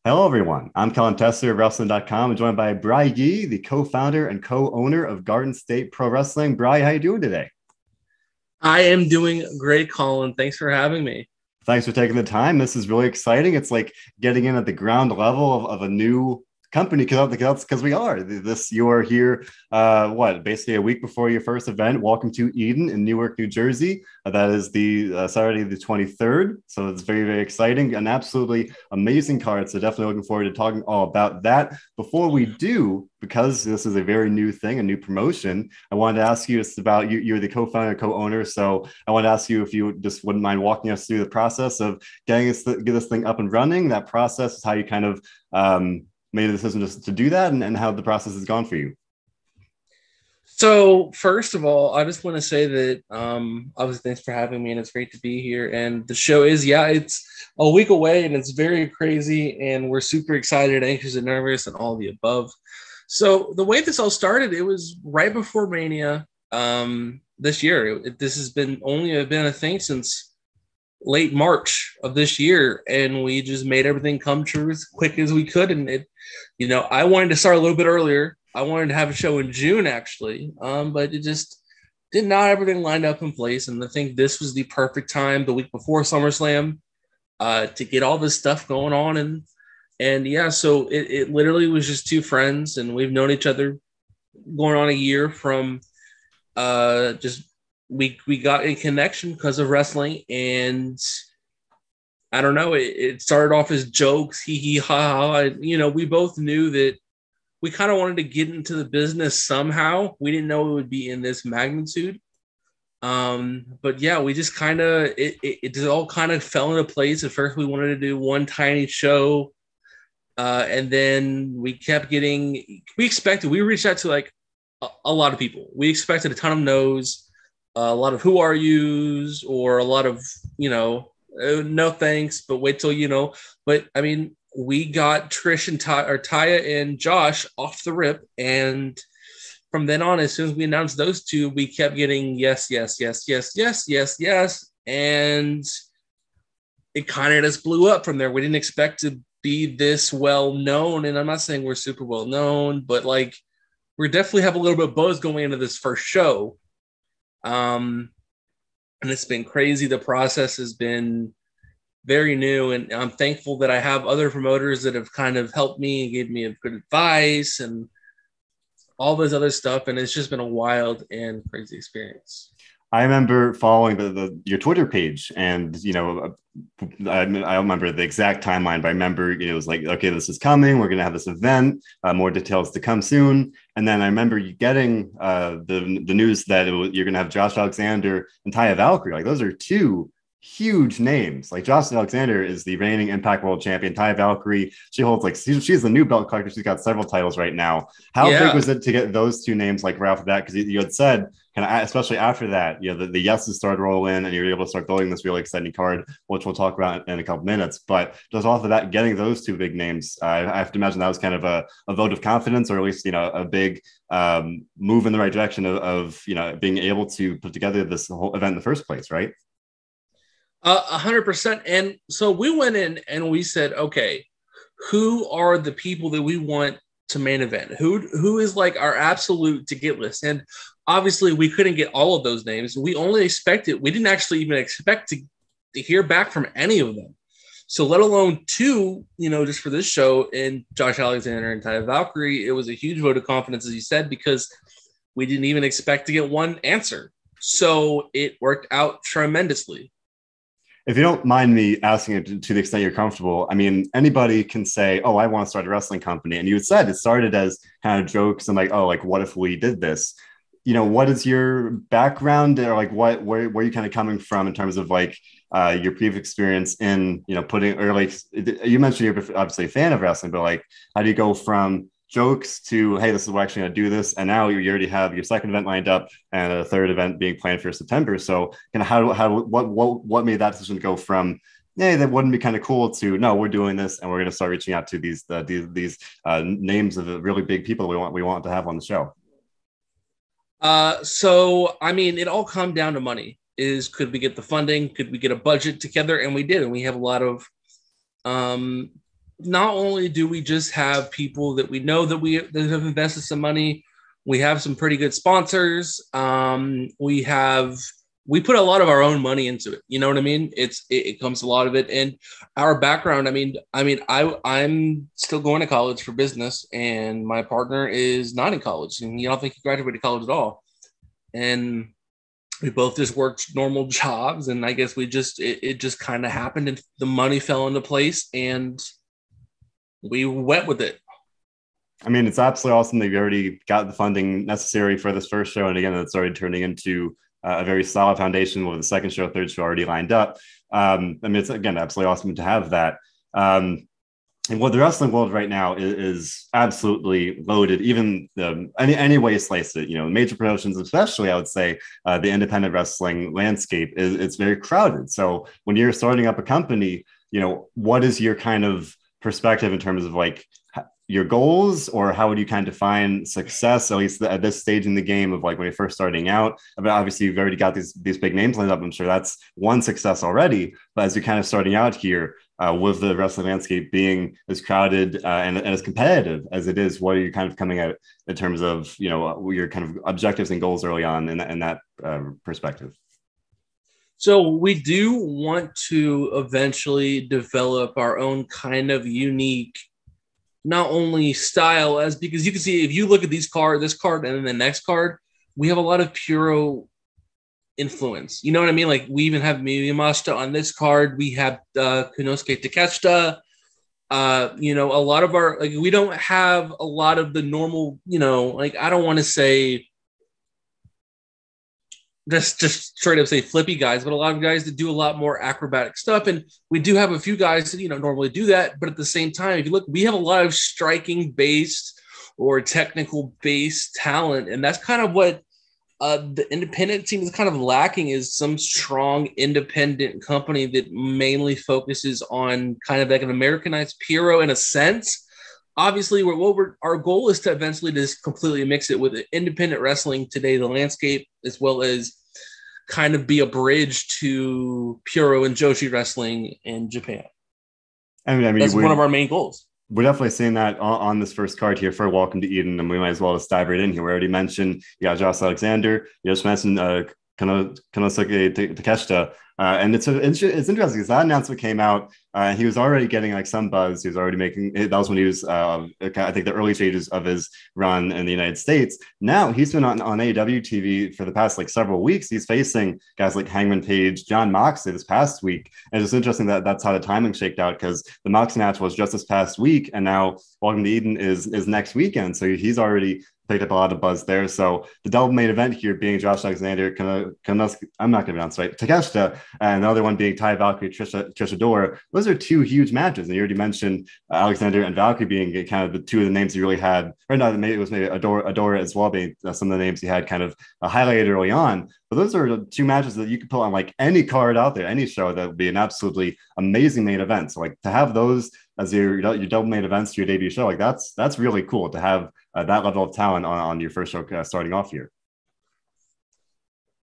Hello, everyone. I'm Colin Tester of Wrestling.com and joined by Bry Ye, the co-founder and co-owner of Garden State Pro Wrestling. Bry, how you doing today? I am doing great, Colin. Thanks for having me. Thanks for taking the time. This is really exciting. It's like getting in at the ground level of a new company because we are this. You are here, basically a week before your first event. Welcome to Eden in Newark, New Jersey. That is the Saturday the 23rd. So it's very, very exciting. An absolutely amazing card. So definitely looking forward to talking all about that. Before we do, because this is a very new thing, a new promotion, I wanted to ask you, it's about you. You're the co-founder, co-owner. So I want to ask you if you just wouldn't mind walking us through the process of get this thing up and running. That process is how you kind of made a decision just to do that, and how the process has gone for you. So, first of all, I just want to say that obviously thanks for having me, and it's great to be here. And the show is, it's a week away, and it's very crazy, and we're super excited, anxious, and nervous, and all the above. So, the way this all started, it was right before Mania this year. This has been a thing since late March of this year, and we just made everything come true as quick as we could. And I wanted to start a little bit earlier. I wanted to have a show in June actually, but it just did not everything lined up in place. And I think this was the perfect time, the week before SummerSlam, to get all this stuff going on. And yeah, so it literally was just two friends, and we've known each other going on a year from just we got in connection because of wrestling. And I don't know, it started off as jokes, hee hee ha ha. We both knew that we kind of wanted to get into the business somehow. We didn't know it would be in this magnitude. But yeah, we just kind of it just all kind of fell into place. At first, we wanted to do one tiny show, and then we kept getting. We reached out to like a lot of people. We expected a ton of no's, a lot of who are yous, or a lot of no thanks, but wait till But I mean, we got Trish and Taya and Josh off the rip, and from then on, as soon as we announced those two, we kept getting yes, yes, yes, yes, yes, yes, yes, and it kind of just blew up from there. We didn't expect to be this well known, and I'm not saying we're super well known, but like we definitely have a little bit of buzz going into this first show. And it's been crazy. The process has been very new, and I'm thankful that I have other promoters that have kind of helped me and gave me good advice and all this other stuff. And it's just been a wild and crazy experience. I remember following your Twitter page, and I remember the exact timeline, but I remember it was like, okay, this is coming. We're gonna have this event. More details to come soon. And then I remember you getting the news that you're gonna have Josh Alexander and Taya Valkyrie. Like those are two huge names. Like Josh Alexander is the reigning Impact World Champion. Taya Valkyrie, she holds like she's the new belt collector. She's got several titles right now. How big Yeah. was it to get those two names like right off the bat? Because you had said kind of, especially after that, the yeses started rolling, and you were able to start building this really exciting card, which we'll talk about in a couple minutes. But just off of that, getting those two big names, I have to imagine that was kind of a vote of confidence, or at least a big move in the right direction of being able to put together this whole event in the first place, right? 100%. And so we went in and we said, okay, who are the people that we want to main event? Who is like our absolute to get list? And obviously we couldn't get all of those names. We didn't actually even expect to hear back from any of them. So let alone two, just for this show, and Josh Alexander and Taya Valkyrie, it was a huge vote of confidence, as you said, because we didn't even expect to get one answer. So it worked out tremendously. If you don't mind me asking it to the extent you're comfortable, I mean, anybody can say, "Oh, I want to start a wrestling company," and you had said it started as kind of jokes and like, "Oh, like what if we did this?" What is your background, or like where are you kind of coming from in terms of like your previous experience in putting, or like you mentioned you're obviously a fan of wrestling, but like how do you go from jokes to, hey, this is what actually going to do this, and now you already have your second event lined up and a third event being planned for September. So what made that decision go from, hey, that wouldn't be kind of cool, to no, we're doing this and we're going to start reaching out to these names of the really big people we want to have on the show? So I mean, it all come down to money. Could we get the funding? Could we get a budget together? And we did, and we have a lot of not only do we just have people that we know that have invested some money, we have some pretty good sponsors. We put a lot of our own money into it. You know what I mean? It comes a lot of it, and our background. I'm still going to college for business, and my partner is not in college, and I don't think he graduated college at all. And we both just worked normal jobs, and I guess it just kind of happened, and the money fell into place, and we went with it. I mean, it's absolutely awesome that you already got the funding necessary for this first show. And again, it's already turning into a very solid foundation with the second show, third show already lined up. I mean, it's, again, absolutely awesome to have that. And what the wrestling world right now is absolutely loaded. Even any way you slice it, major promotions, especially, I would say, the independent wrestling landscape it's very crowded. So when you're starting up a company, what is your kind of perspective in terms of like your goals, or how would you kind of define success, at least at this stage in the game of like when you're first starting out? I mean, obviously you've already got these big names lined up. I'm sure that's one success already, but as you're kind of starting out here with the wrestling landscape being as crowded and as competitive as it is, what are you kind of coming at in terms of, your kind of objectives and goals early on in that perspective? So we do want to eventually develop our own kind of unique, not only style, as because you can see if you look at this card and then the next card, we have a lot of Puro influence. You know what I mean? Like we even have Miyamashita on this card. We have Konosuke Takeshita. A lot of our, like, we don't have a lot of the normal, like, I don't want to say just straight up say flippy guys, but a lot of guys that do a lot more acrobatic stuff. And we do have a few guys that, normally do that. But at the same time, if you look, we have a lot of striking based or technical based talent. And that's kind of what the independent team is kind of lacking, is some strong independent company that mainly focuses on kind of like an Americanized Puro in a sense. Obviously, our goal is to eventually just completely mix it with independent wrestling today, the landscape, as well as kind of be a bridge to Puro and Joshi wrestling in Japan. I mean, that's one of our main goals. We're definitely seeing that on this first card here for Welcome to Eden, and we might as well just dive right in here. We already mentioned Josh Alexander. You just mentioned Konosuke Takeshita. And it's interesting because that announcement came out, and he was already getting like some buzz. He was already making, that was when he was, I think, the early stages of his run in the United States. Now he's been on AEW TV for the past like several weeks. He's facing guys like Hangman Page, Jon Moxley this past week. And it's interesting that that's how the timing shaked out, because the Moxley match was just this past week, and now Welcome to Eden is next weekend. So he's already picked up a lot of buzz there. So the double main event here being Josh Alexander, I'm not going to pronounce right, Takeshita, and the other one being Ty Valkyrie, Trisha Dora. Those are two huge matches. And you already mentioned Alexander and Valkyrie being kind of the two of the names you really had, or not, maybe it was maybe Adora as well being some of the names you had kind of highlighted early on. But those are two matches that you could put on like any card out there, any show, that would be an absolutely amazing main event. So like to have those as your double main events to your debut show, like that's really cool to have that level of talent on your first show starting off here.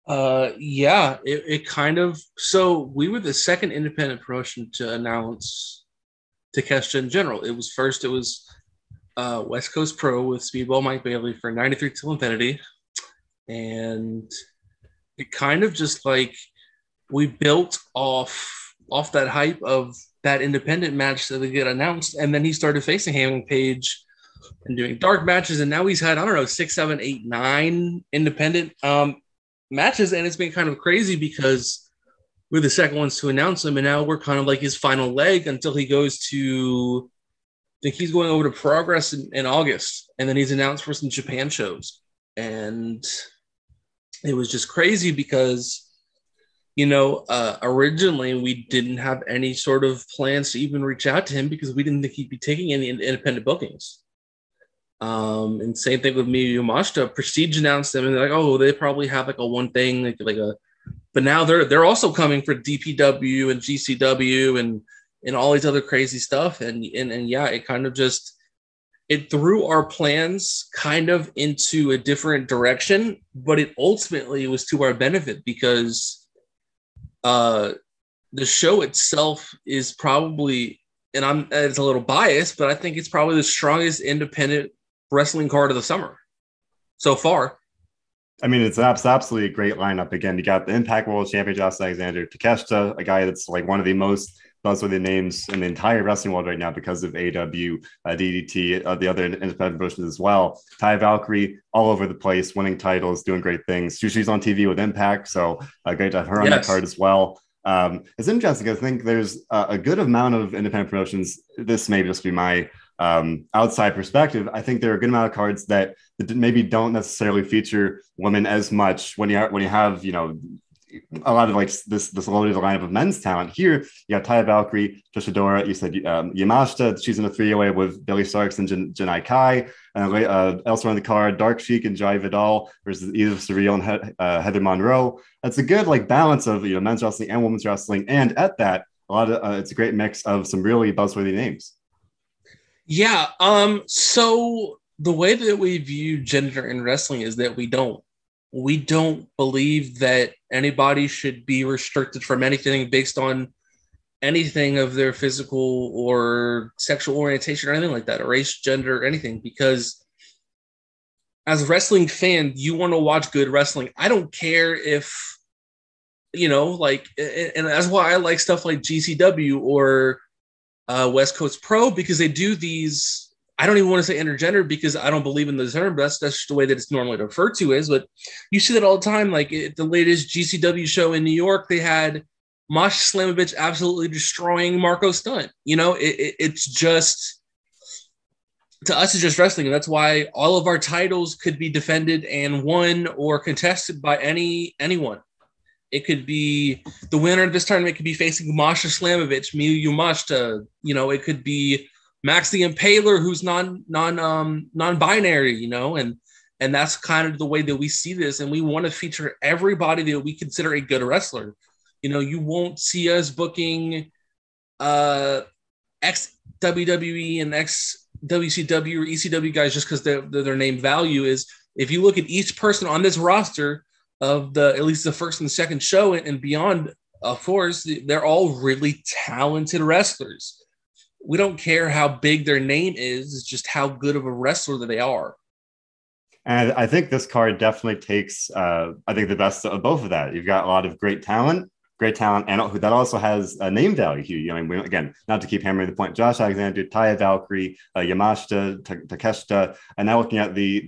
It kind of, so we were the second independent promotion to announce Takeshita in general. It was West Coast Pro with Speedball Mike Bailey for 93 Till Infinity. And it kind of just like, we built off that hype of that independent match that they get announced. And then he started facing Hangman Page and doing dark matches. And now he's had, 6, 7, 8, 9 independent matches. And it's been kind of crazy because we're the second ones to announce him. And now we're kind of like his final leg until he goes to, I think he's going over to Progress in August. And then he's announced for some Japan shows. And it was just crazy because, originally we didn't have any sort of plans to even reach out to him because we didn't think he'd be taking any independent bookings. And same thing with Miyu Yamashita. Prestige announced them, and they're like, oh, they probably have like a one thing, but now they're also coming for DPW and GCW and all these other crazy stuff. And yeah, it kind of just, it threw our plans kind of into a different direction, but it ultimately was to our benefit because the show itself is probably and it's a little biased, but I think it's probably the strongest independent wrestling card of the summer so far. I mean, it's absolutely a great lineup. Again, you got the Impact World Champion Josh Alexander, Takeshita, a guy that's like one of the most buzzworthy names in the entire wrestling world right now because of AW, DDT, the other independent promotions as well. Ty Valkyrie, all over the place, winning titles, doing great things. She's on TV with Impact, so great to have her on that card as well. It's interesting. I think there's a good amount of independent promotions. This may just be my outside perspective. I think there are a good amount of cards that maybe don't necessarily feature women as much when you have a lot of like this loaded lineup of men's talent. Here you have Taya Valkyrie, Toshidora. You said Yamashita. She's in a 3-way with Billy Starks and Janai Kai. Elsewhere on the card, Dark Sheik and Jai Vidal versus Eva Surreal and Heather Monroe. That's a good like balance of men's wrestling and women's wrestling, and at that, a lot of it's a great mix of some really buzzworthy names. Yeah. So the way that we view gender in wrestling is that we don't believe that anybody should be restricted from anything based on anything of their physical or sexual orientation or anything like that, or race, gender, or anything, because as a wrestling fan, you want to watch good wrestling. I don't care if, and that's why I like stuff like GCW or West Coast Pro, because they do these, I don't even want to say intergender because I don't believe in the term, but that's just the way that it's normally referred to is. But you see that all the time. Like at the latest GCW show in New York, they had Masha Slamovich absolutely destroying Marco Stunt. It's just, to us, it's just wrestling. And that's why all of our titles could be defended and won or contested by anyone. It could be the winner of this tournament could be facing Masha Slamovich, Miyu Yamashita. It could be Max the Impaler, who's non-binary, and that's kind of the way that we see this. And we want to feature everybody that we consider a good wrestler. You won't see us booking ex-WWE and ex-WCW or ECW guys just because their name value is. If you look at each person on this roster of at least the first and second show and beyond, of course, they're all really talented wrestlers. We don't care how big their name is. It's just how good of a wrestler that they are. And I think this card definitely takes, I think, the best of both of that. You've got a lot of great talent, and that also has a name value here. Again, not to keep hammering the point, Josh Alexander, Taya Valkyrie, Yamashita, Takeshita, and now looking at the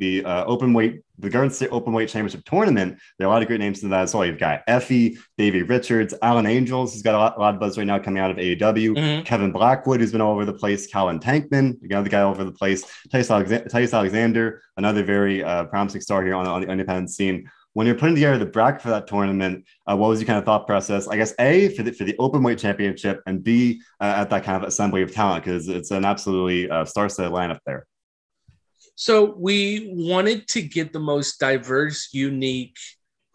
Garden State Openweight Championship Tournament, there are a lot of great names in that as well. You've got Effie, Davey Richards, Alan Angels, who's got a lot of buzz right now coming out of AEW, Kevin Blackwood, who's been all over the place, Colin Tankman, another guy all over the place, Tice Alexander, another very promising star here on the independent scene. When you're putting together the bracket for that tournament, what was your kind of thought process? I guess A, for the Openweight Championship, and B, at that kind of assembly of talent, because it's an absolutely star-studded lineup there. So we wanted to get the most diverse, unique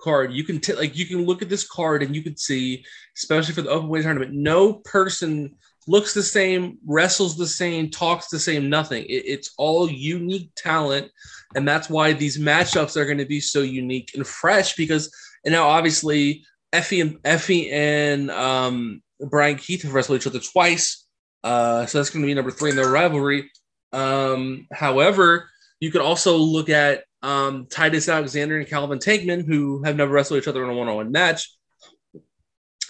card. You can you can look at this card and you can see, especially for the Openweight Tournament, no person looks the same, wrestles the same, talks the same, nothing. It's all unique talent. And that's why these matchups are going to be so unique and fresh because, and now obviously Effie and Brian Keith have wrestled each other twice. So that's going to be number 3 in their rivalry. However, you could also look at Titus Alexander and Calvin Tankman, who have never wrestled each other in a one-on-one match.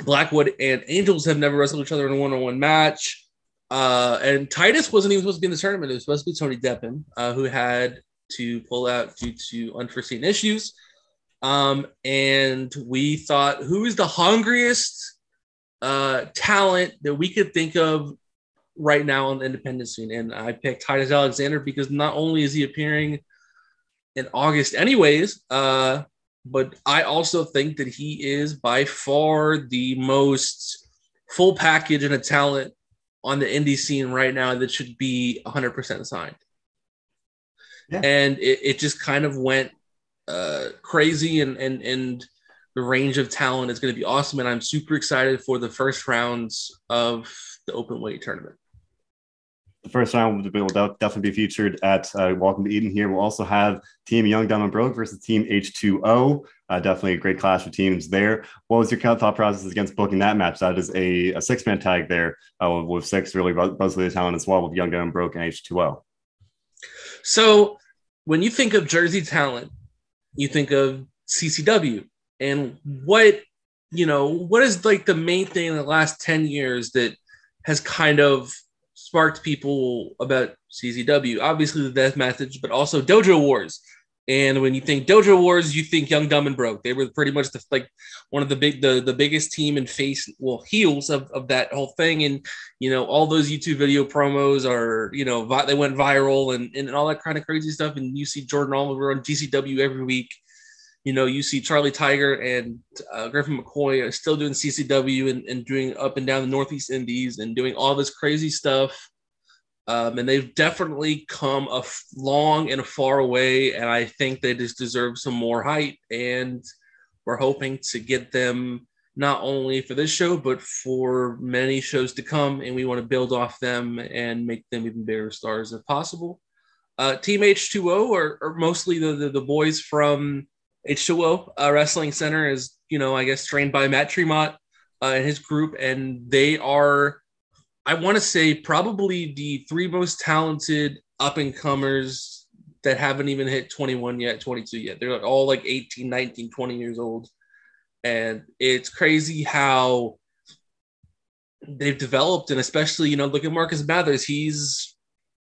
Blackwood and Angels have never wrestled each other in a one-on-one match. And Titus wasn't even supposed to be in the tournament. It was supposed to be Tony Deppen, who had to pull out due to unforeseen issues. And we thought, who is the hungriest talent that we could think of right now on the independent scene? And I picked Titus Alexander because not only is he appearing in August anyways, but I also think that he is by far the most full package and a talent on the indie scene right now that should be 100% signed. Yeah. And it just kind of went crazy and the range of talent is going to be awesome. And I'm super excited for the first rounds of the Openweight Tournament. The first round will definitely be featured at Welcome to Eden here. We'll also have Team Young, Dumb, and Broke versus Team H2O. Definitely a great clash of teams there. What was your thought process against booking that match? That is a six-man tag there with six really buzzworthy talent as well with Young, Dumb, and Broke and H2O. So when you think of Jersey talent, you think of CCW. And what is like the main thing in the last 10 years that has kind of sparked people about CCW? Obviously the death message, but also Dojo Wars. And when you think Dojo Wars, you think Young, Dumb, and Broke. They were pretty much one of the biggest team and heels of that whole thing. And all those YouTube video promos are they went viral and all that kind of crazy stuff. And you see Jordan Oliver on GCW every week. You see Charlie Tiger and Griffin McCoy are still doing CCW and doing up and down the Northeast Indies and doing all this crazy stuff. And they've definitely come a long and a far way. And I think they just deserve some more hype. And we're hoping to get them not only for this show, but for many shows to come. And we want to build off them and make them even bigger stars if possible. Team H2O are mostly the boys from H2O Wrestling Center, is, I guess trained by Matt Tremont and his group. And they are, I want to say, probably the three most talented up-and-comers that haven't even hit 21 yet, 22 yet. They're all like 18, 19, 20 years old. And it's crazy how they've developed. And especially, look at Marcus Mathers. He's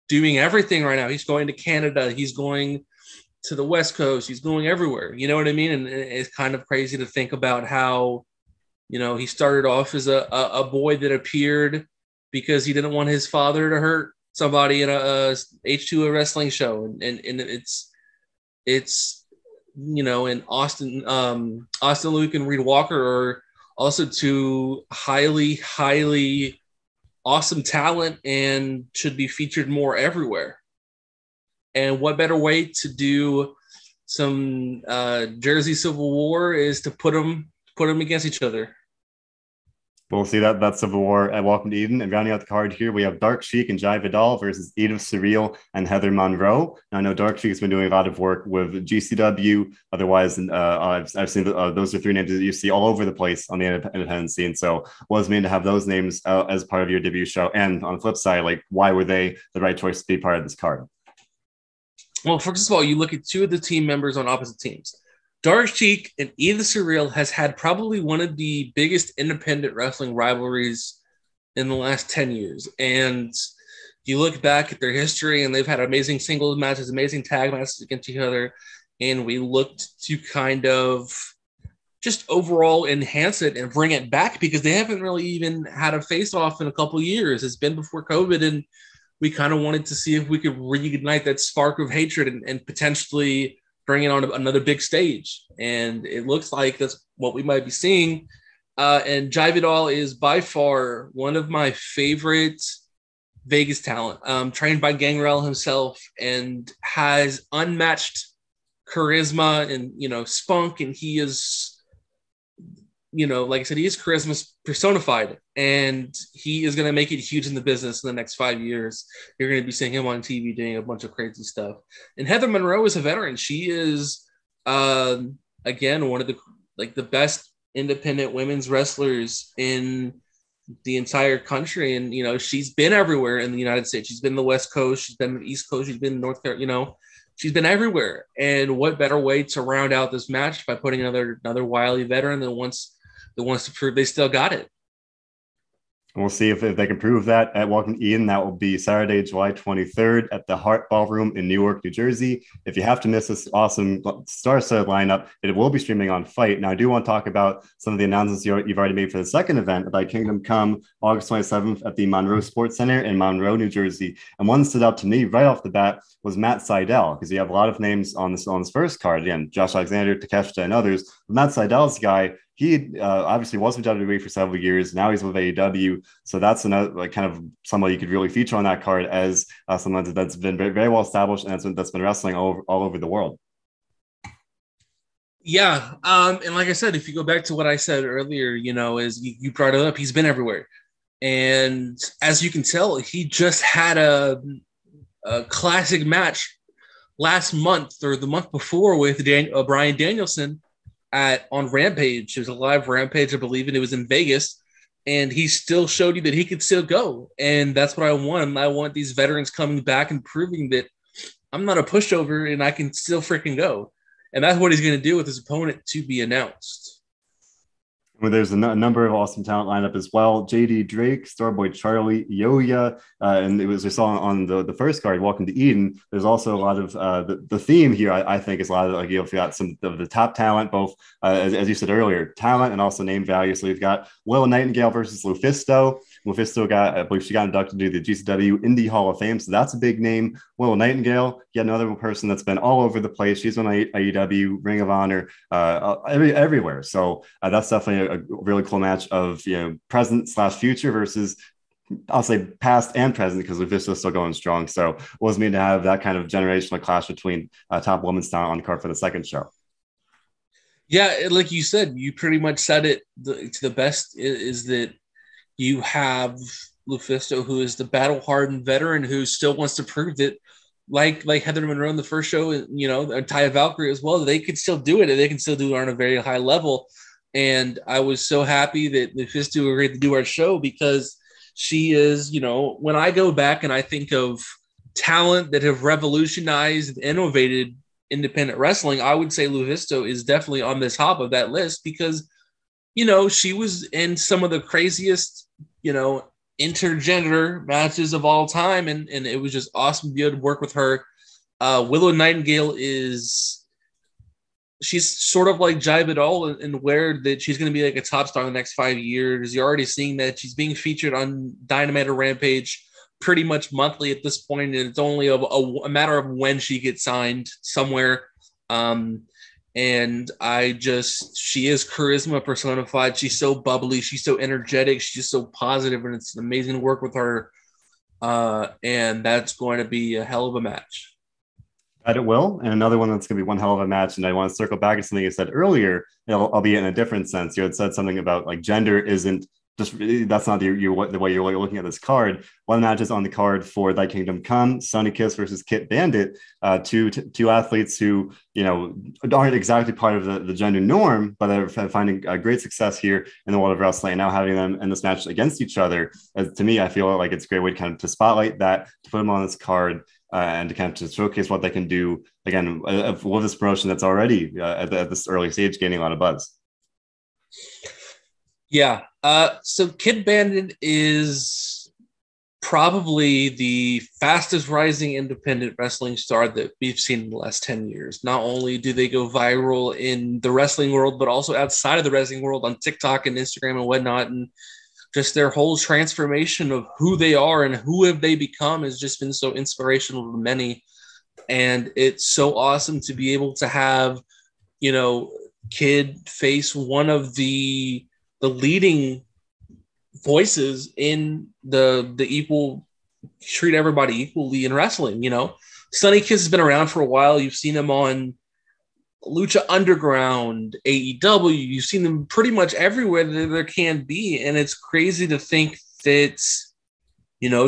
doing everything right now. He's going to Canada. He's going to the West Coast. He's going everywhere. You know what I mean? And it's kind of crazy to think about how, he started off as a boy that appeared because he didn't want his father to hurt somebody in a H2O wrestling show. And it's and Austin Luke and Reed Walker are also two highly, highly awesome talent and should be featured more everywhere. And what better way to do some Jersey Civil War is to put them against each other. We'll see that Civil War at Welcome to Eden. And rounding out the card here, we have Dark Sheik and Jai Vidal versus Edith Surreal and Heather Monroe. Now, I know Dark Sheik has been doing a lot of work with GCW. Otherwise, I've seen those are three names that you see all over the place on the independent scene. So was mean to have those names as part of your debut show. And on the flip side, why were they the right choice to be part of this card? Well, first of all, you look at two of the team members on opposite teams. Dark Sheik and Edith Surreal has had probably one of the biggest independent wrestling rivalries in the last 10 years. And you look back at their history, and they've had amazing singles matches, amazing tag matches against each other. And we looked to kind of just overall enhance it and bring it back because they haven't really even had a face-off in a couple of years. It's been before COVID, and we kind of wanted to see if we could reignite that spark of hatred and potentially bring it on another big stage. And it looks like that's what we might be seeing. And Jai Vidal is by far one of my favorite Vegas talent, trained by Gangrel himself, and has unmatched charisma and, spunk. And he is, like I said, he is charisma personified, and he is going to make it huge in the business in the next 5 years. You're going to be seeing him on TV doing a bunch of crazy stuff. And Heather Monroe is a veteran. She is, again, one of the best independent women's wrestlers in the entire country. And, she's been everywhere in the United States. She's been in the West Coast. She's been in the East Coast. She's been in North Carolina, she's been everywhere. And what better way to round out this match by putting another wily veteran that wants to prove they still got it. And we'll see if they can prove that at Welcome to Eden. That will be Saturday, July 23rd at the Hart Ballroom in Newark, New Jersey. If you have to miss this awesome star-studded lineup, it will be streaming on Fight. Now, I do want to talk about some of the announcements you've already made for the second event about Kingdom Come, August 27th at the Monroe Sports Center in Monroe, New Jersey. And one stood out to me right off the bat was Matt Sydal, because you have a lot of names on this first card. Again, Josh Alexander, Takeshita, and others. But Matt Sydal's guy, he obviously was with WWE for several years. Now he's with AEW. So that's another kind of somebody you could really feature on that card as someone that's been very, very well established and that's been wrestling all over the world. Yeah. And like I said, if you go back to what I said earlier, is you brought it up, he's been everywhere. And as you can tell, he just had a classic match last month or the month before with Bryan Danielson on Rampage. It was a live Rampage, I believe, and it was in Vegas. And he still showed you that he could still go. And that's what I want. I want these veterans coming back and proving that I'm not a pushover and I can still freaking go. And that's what he's going to do with his opponent to be announced. Well, there's a number of awesome talent lineup as well. JD Drake, Starboy Charlie, Yoya, and it was we saw on the first card, Welcome to Eden. There's also a lot of the theme here. I think is a lot of like you've got some of the top talent, both as you said earlier, talent and also name value. So we've got Willow Nightingale versus Lufisto. Lufisto I believe she got inducted to the GCW Indie Hall of Fame, so that's a big name. Willow Nightingale, yet another person that's been all over the place. She's on AEW, Ring of Honor, everywhere. So that's definitely a really cool match of present/future versus I'll say past and present because Lufisto is still going strong. So it was mean to have that kind of generational clash between top women's talent on the card for the second show. Yeah, like you said, you pretty much said it to the best is that you have Lufisto, who is the battle-hardened veteran who still wants to prove that, like Heather Monroe in the first show, and Taya Valkyrie as well, they could still do it, and they can still do it on a very high level. And I was so happy that Lufisto agreed to do our show because she is, when I go back and I think of talent that have revolutionized and innovated independent wrestling, I would say Lufisto is definitely on the top of that list because, she was in some of the craziest, intergender matches of all time. And it was just awesome to be able to work with her. Willow Nightingale she's sort of like Jai Vidal and where that she's going to be like a top star in the next 5 years. You're already seeing that she's being featured on Dynamite or Rampage pretty much monthly at this point, and it's only a matter of when she gets signed somewhere. And she is charisma personified. She's so bubbly. She's so energetic. She's so positive, and it's amazing to work with her. And that's going to be a hell of a match. But it will. And another one that's going to be one hell of a match. And I want to circle back to something you said earlier, albeit in a different sense. You had said something about like gender isn't just that's not the way you're looking at this card. One match is on the card for Thy Kingdom Come, Sunny Kiss versus Kit Bandit, two athletes who aren't exactly part of the gender norm, but are finding great success here in the world of wrestling. And now having them in this match against each other, to me, I feel like it's a great way to kind of to spotlight that, to put them on this card. And to kind of just showcase what they can do again with this promotion that's already at this early stage gaining a lot of buzz. Yeah. So Kid Bandit is probably the fastest rising independent wrestling star that we've seen in the last 10 years. Not only do they go viral in the wrestling world, but also outside of the wrestling world on TikTok and Instagram and whatnot. And just their whole transformation of who they are and who have they become has just been so inspirational to many. And it's so awesome to be able to have, Kid face one of the leading voices in the equal, treat everybody equally in wrestling. Sunny Kiss has been around for a while. You've seen him on Lucha Underground, AEW, you've seen them pretty much everywhere that there can be. And it's crazy to think that,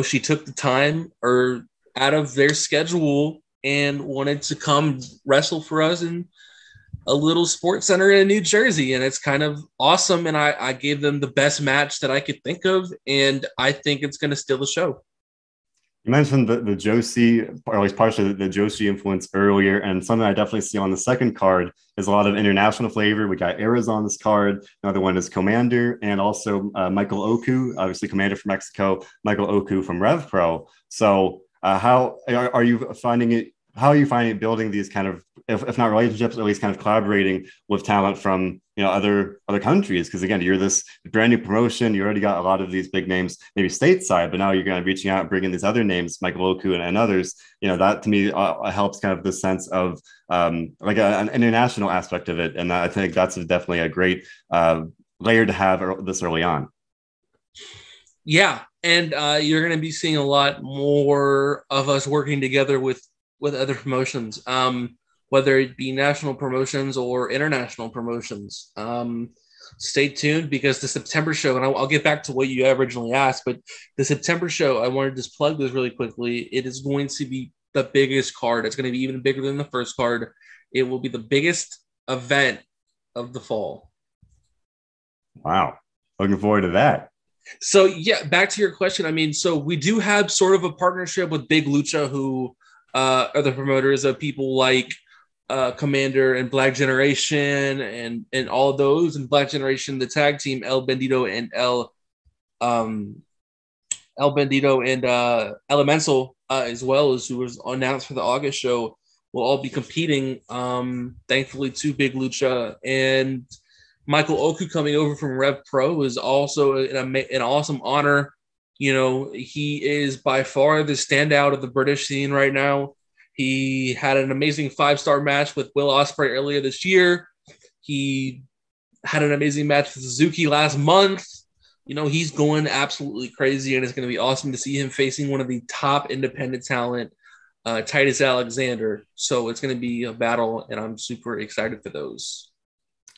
she took the time or out of their schedule and wanted to come wrestle for us in a little sports center in New Jersey. And it's kind of awesome. And I gave them the best match that I could think of. And I think it's going to steal the show. You mentioned the Joshi, or at least partially the Joshi influence earlier, and something I definitely see on the second card is a lot of international flavor. We got Eras on this card. Another one is Commander, and also Michael Oku, obviously Commander from Mexico, Michael Oku from Rev Pro. So how are you finding it? How are you finding it building these kind of, if not relationships, at least kind of collaborating with talent from other countries? Because again, you're this brand new promotion. You already got a lot of these big names, maybe stateside, but now you're going to be reaching out and bringing these other names, Michael Oku and others. That to me helps kind of the sense of like an international aspect of it, and I think that's definitely a great layer to have this early on. Yeah, and you're going to be seeing a lot more of us working together with other promotions, whether it be national promotions or international promotions. stay tuned because the September show, and I'll get back to what you originally asked, but the September show, I wanted to just plug this really quickly. It is going to be the biggest card. It's going to be even bigger than the first card. It will be the biggest event of the fall. Wow. Looking forward to that. So, yeah, back to your question. I mean, so we do have sort of a partnership with Big Lucha, who are the promoters of people like Commander and Black Generation and all of those. And Black Generation, the tag team El Bandito and El Bandito and Elemental, as well as who was announced for the August show, will all be competing. Thankfully, to Big Lucha and Michael Oku coming over from Rev Pro is also an awesome honor. You know, he is by far the standout of the British scene right now. He had an amazing 5-star match with Will Ospreay earlier this year. He had an amazing match with Suzuki last month. You know, he's going absolutely crazy, and it's going to be awesome to see him facing one of the top independent talent, Titus Alexander. So it's going to be a battle, and I'm super excited for those.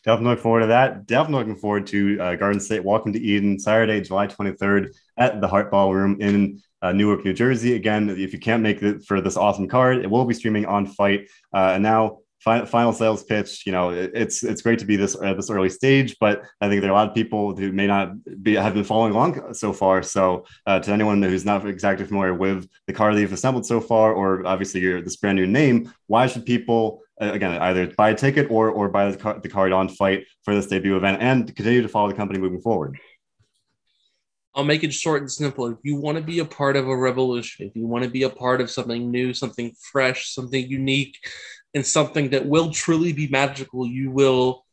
Definitely looking forward to that. Definitely looking forward to Garden State Welcome to Eden, Saturday, July 23rd at the Hart Ballroom in Newark, New Jersey. Again, if you can't make it for this awesome card, it will be streaming on Fight. And now, final sales pitch. You know, it's great to be this at this early stage, but I think there are a lot of people who may not have been following along so far. So to anyone who's not exactly familiar with the card that you've assembled so far, or obviously this brand new name, why should people again either buy a ticket or buy the card on Fight for this debut event and continue to follow the company moving forward? I'll make it short and simple. If you want to be a part of a revolution, if you want to be a part of something new, something fresh, something unique, and something that will truly be magical, you will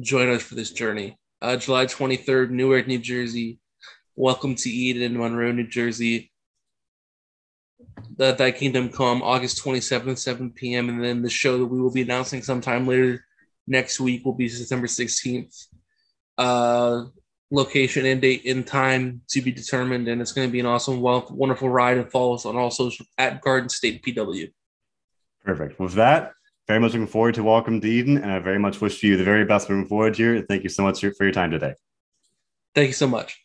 join us for this journey. July 23rd, Newark, New Jersey. Welcome to Eden, Monroe, New Jersey. Thy Kingdom Come, August 27th, 7 p.m. And then the show that we will be announcing sometime later next week will be September 16th. Location and date and time to be determined, and it's going to be an awesome, wonderful ride. And follow us on all social at Garden State PW. Perfect. With that, very much looking forward to Welcome to Eden, and I very much wish you the very best moving forward here. Thank you so much for your time today. Thank you so much.